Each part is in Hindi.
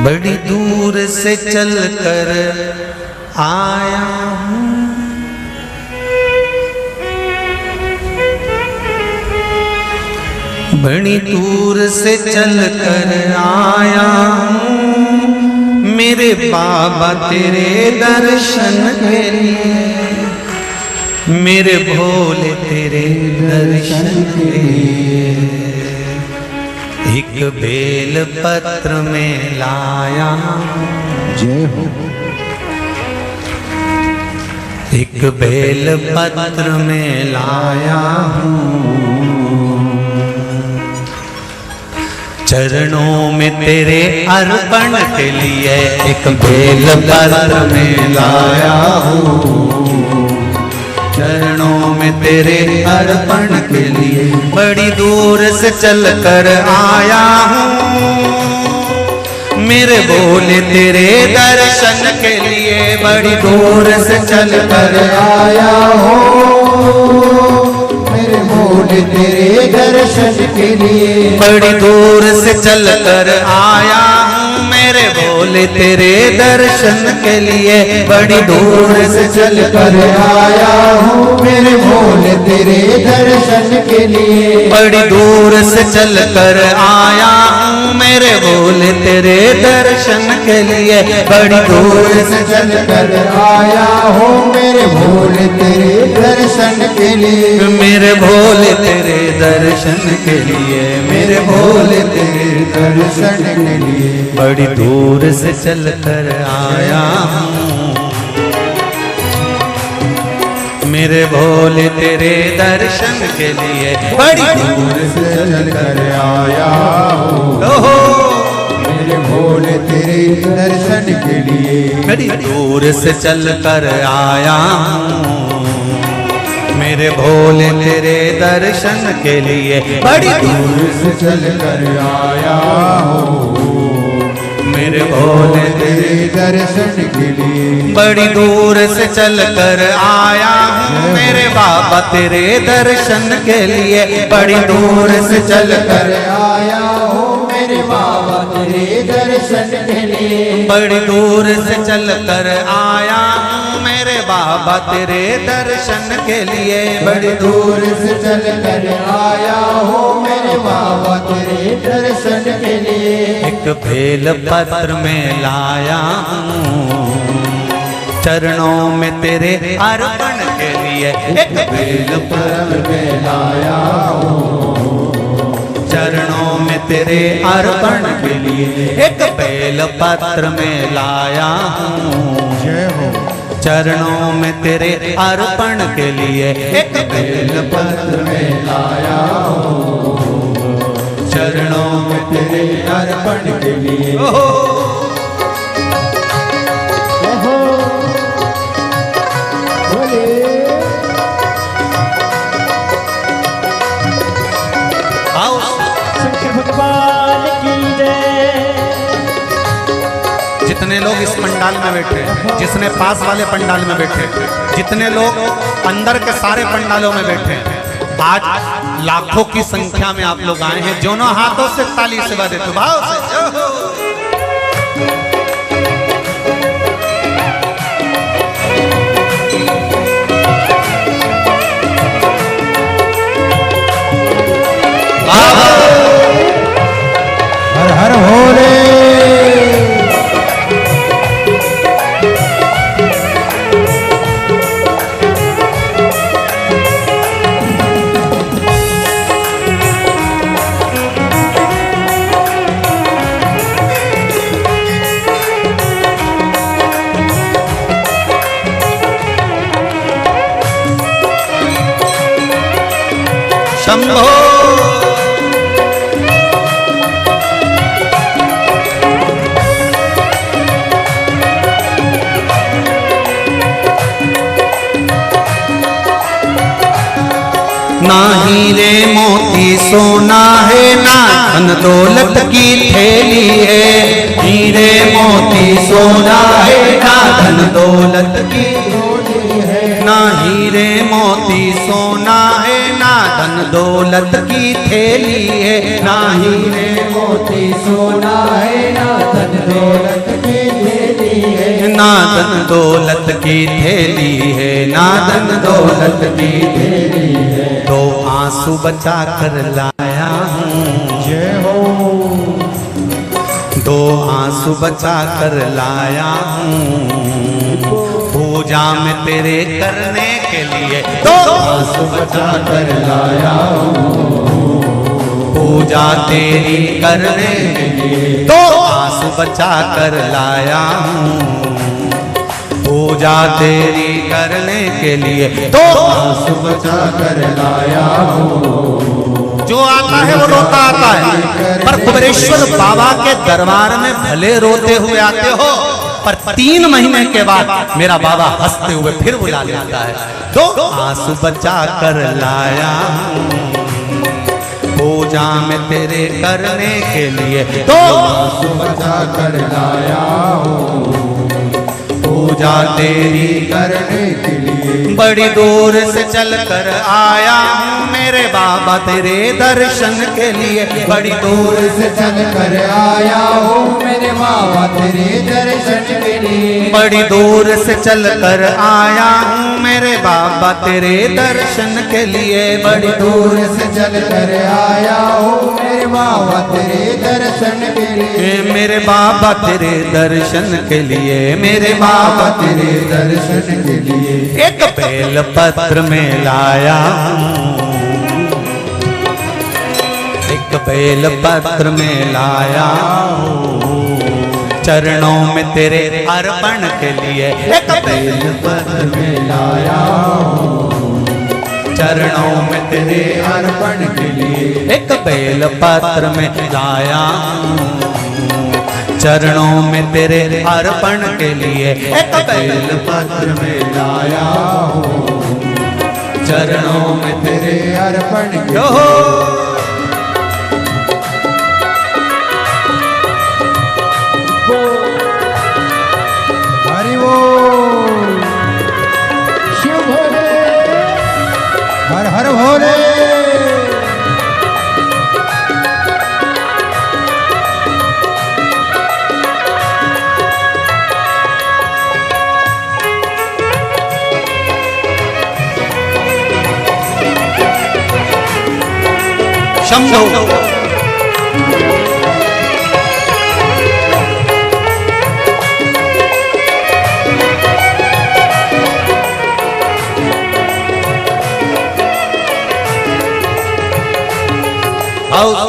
बड़ी दूर से चल कर आया हूँ, बड़ी दूर से चल कर आया हूँ, मेरे बाबा तेरे दर्शन के लिए, मेरे भोले तेरे दर्शन के लिए। एक बेल पत्र में लाया, जय हो। एक बेल पत्र में लाया हूँ, चरणों में तेरे अर्पण के लिए। एक बेल पत्र में लाया हूँ, चरणों में तेरे अर्पण के लिए। बड़ी दूर से चल कर आया हूँ, मेरे भोले तेरे दर्शन के लिए। बड़ी दूर से चल कर आया हूँ, मेरे भोले तेरे दर्शन के लिए। बड़ी दूर से चल कर आया हूँ, मेरे भोले तेरे दर्शन के लिए। बड़ी दूर से चल कर आया हूँ, मेरे भोले तेरे दर्शन के लिए। बड़ी दूर से चल कर आया हूँ, मेरे भोले तेरे दर्शन के लिए। बड़ी दूर से चल कर आया हूँ, मेरे भोले तेरे दर्शन के लिए। मेरे भोले तेरे दर्शन के लिए, मेरे भोले तेरे दर्शन के लिए। बड़ी दूर से चल कर आया हूँ, मेरे भोले तेरे दर्शन के लिए। बड़ी दूर से चल कर आया हूँ, ओहो, मेरे भोले तेरे दर्शन के लिए। बड़ी दूर से चल कर आया हूँ, मेरे भोले तेरे दर्शन के लिए। बड़ी दूर से चल कर आया हूँ, मेरे भोले तेरे दर्शन के लिए। बड़ी दूर से चल कर आया हूँ, मेरे बाबा तेरे दर्शन के लिए। बड़ी दूर से चल कर आया हूँ, मेरे बाबा तेरे दर्शन के लिए। बड़ी दूर से चल कर आया हूँ, मेरे बाबा तेरे दर्शन के लिए। बड़ी दूर से चल कर आया हूँ, मेरे बाबा तेरे दर्शन के लिए। एक बेल पत्र में लाया हूँ, चरणों में तेरे अर्पण के लिए। एक बेल पत्र में लाया हूँ, चरणों में तेरे अर्पण के लिए। एक बेल पत्र में लाया हूँ, जय हो। चरणों में तेरे अर्पण के लिए। एक बेल पत्र में लाया हूँ, चरणों में तेरे अर्पण के लिए। भगवान की जय। जितने लोग इस पंडाल में बैठे, जिसने पास वाले पंडाल में बैठे, जितने लोग अंदर के सारे पंडालों में बैठे, आज लाखों की संख्या में आप लोग आए हैं। दोनों हाथों से ताली सेवा देते भाव से। हर हर भोले। शंभो ना हीरे मोती सोना है, ना धन दौलत की थैली है। हीरे मोती सोना है, ना धन दौलत की थैली है। ना हीरे मोती सोना है, ना धन दौलत की थैली है। ना हीरे मोती सोना है, ना धन दौलत की थैली है, ना धन दौलत की थैली है, ना धन दौलत की थैली है। दो आंसू बचा कर लाया हूँ, जय हो। दो आंसू बचा कर लाया हूँ, पूजा में तेरे करने के लिए दो आंसू बचा कर लाया हूँ, पूजा तेरी करने के लिए दो आंसू बचा कर लाया हूँ, पूजा तेरी करने के लिए दो आंसू बचा कर लाया हूँ। जो आता है वो रोता आता है, पर कुबेरेश्वर बाबा के दरबार में भले रोते हुए आते हो, पर 3 महीने के बाद मेरा बाबा हंसते हुए फिर बुला लेता है। दो आंसू बचा कर लाया हूँ, पूजा में तेरे करने के लिए दो आंसू बचा कर लाया हूँ, पूजा तेरी करने के लिए। बड़ी दूर से चल कर आया हूँ मेरे बाबा तेरे दर्शन के लिए, बड़ी दूर से चल कर आया हूँ मेरे बाबा तेरे दर्शन के लिए। बड़ी दूर से चल कर आया हूँ मेरे बाबा तेरे दर्शन के लिए, बड़ी दूर से चल कर आया हूँ मेरे बाबा तेरे दर्शन के लिए। मेरे बाबा तेरे दर्शन के लिए, मेरे बाबा तेरे दर्शन के लिए। एक बेल पत्र में लाया हूँ, एक बेल पत्र में लाया हूँ, चरणों में तेरे अर्पण के लिए एक बेल पत्र में लाया हूँ, चरणों में तेरे अर्पण के लिए। एक बेल पत्र में लाया हूँ, चरणों में तेरे अर्पण के लिए एक बेल पत्र में लाया हूँ, चरणों में तेरे अर्पण के लिए। हरि बोल। शिव भोले, हर हर भोले। शंभो आओ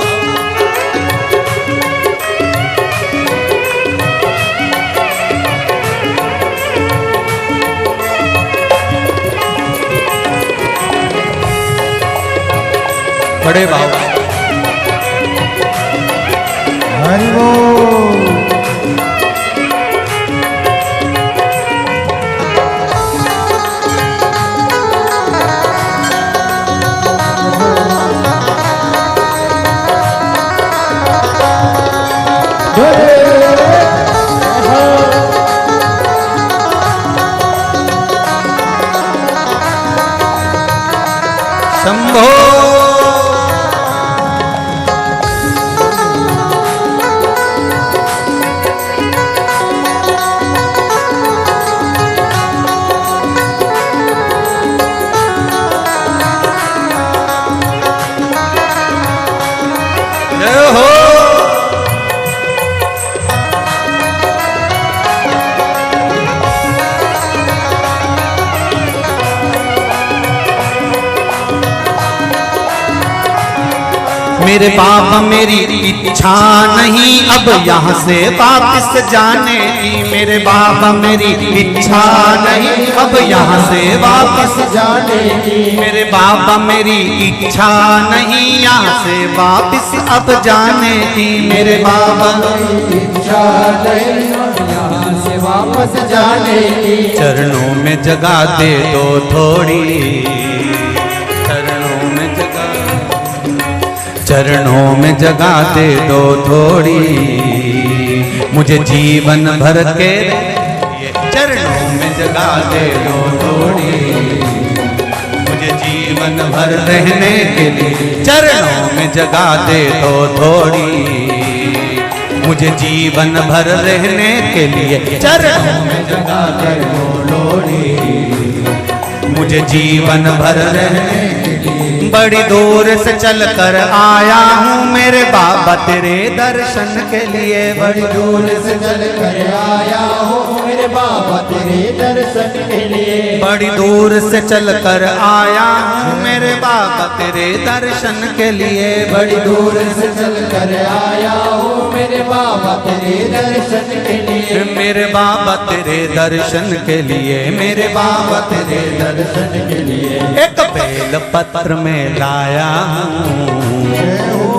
बड़े बाबा हरि बोल। शंभो जय हो। मेरे बाबा मेरी इच्छा नहीं अब यहाँ से वापस जाने की, मेरे बाबा मेरी इच्छा नहीं अब यहाँ से वापस जाने की। मेरे बाबा मेरी इच्छा नहीं यहाँ से वापस अब जाने की, मेरे बाबा इच्छा नहीं यहाँ से वापस जाने की। चरणों में जगह दे दो थोड़ी, चरणों में जगह, चरणों में जगह दे दो थोड़ी, मुझे जीवन भर के चरणों में जगह दे दो थोड़ी, मुझे जीवन भर रहने के लिए चरणों में जगह दे दो थोड़ी, मुझे मुझे जीवन भर रहने के लिए चरणों में जगा कर बोलो रे मुझे जीवन भर रहने के लिए बड़ी दूर से चल कर आया हूँ मेरे बाबा तेरे दर्शन के लिए बड़ी दूर से चल कर आया हूँ मेरे बाबा तेरे दर्शन के लिए बड़ी दूर से चल कर आया हूँ मेरे बाबा तेरे दर्शन के लिए बड़ी दूर से चल कर आया हूँ मेरे बाबा तेरे दर्शन के लिए मेरे बाबा तेरे दर्शन के लिए मेरे बाबा तेरे दर्शन के लिए एक बेल पत्र में लाया हूँ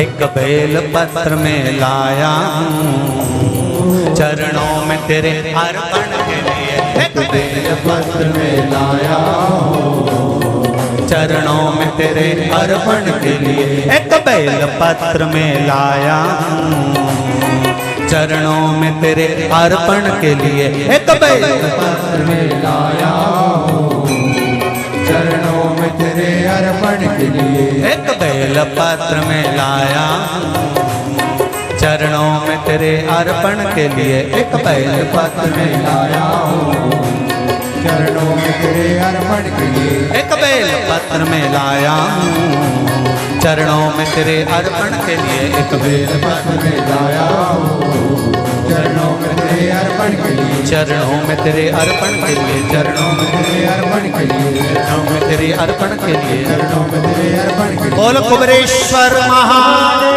एक बेल पत्र में लाया हूँ चरणों में तेरे अर्पण के लिए एक बेल पत्र में लाया हूँ चरणों में तेरे अर्पण के लिए एक बेल पत्र में लाया हूँ चरणों में तेरे अर्पण के लिए एक बेल पत्र में लाया हूँ चरणों में तेरे अर्पण के लिए एक बेल पत्र में लाया चरणों में तेरे अर्पण के लिए एक बेल पत्र में लाया हूँ चरणों में तेरे अर्पण के लिए एक बेल पत्र में लाया चरणों में तेरे अर्पण के लिए एक बेल पत्र में लाया हूँ चरणों में तेरे अर्पण के लिए चरणों में तेरे अर्पण के लिए चरणों में तेरे अर्पण के लिए चरणों में तेरे अर्पण के लिए चरणों में तेरे अर्पण के लिए बोल कुबेरेश्वर महादेव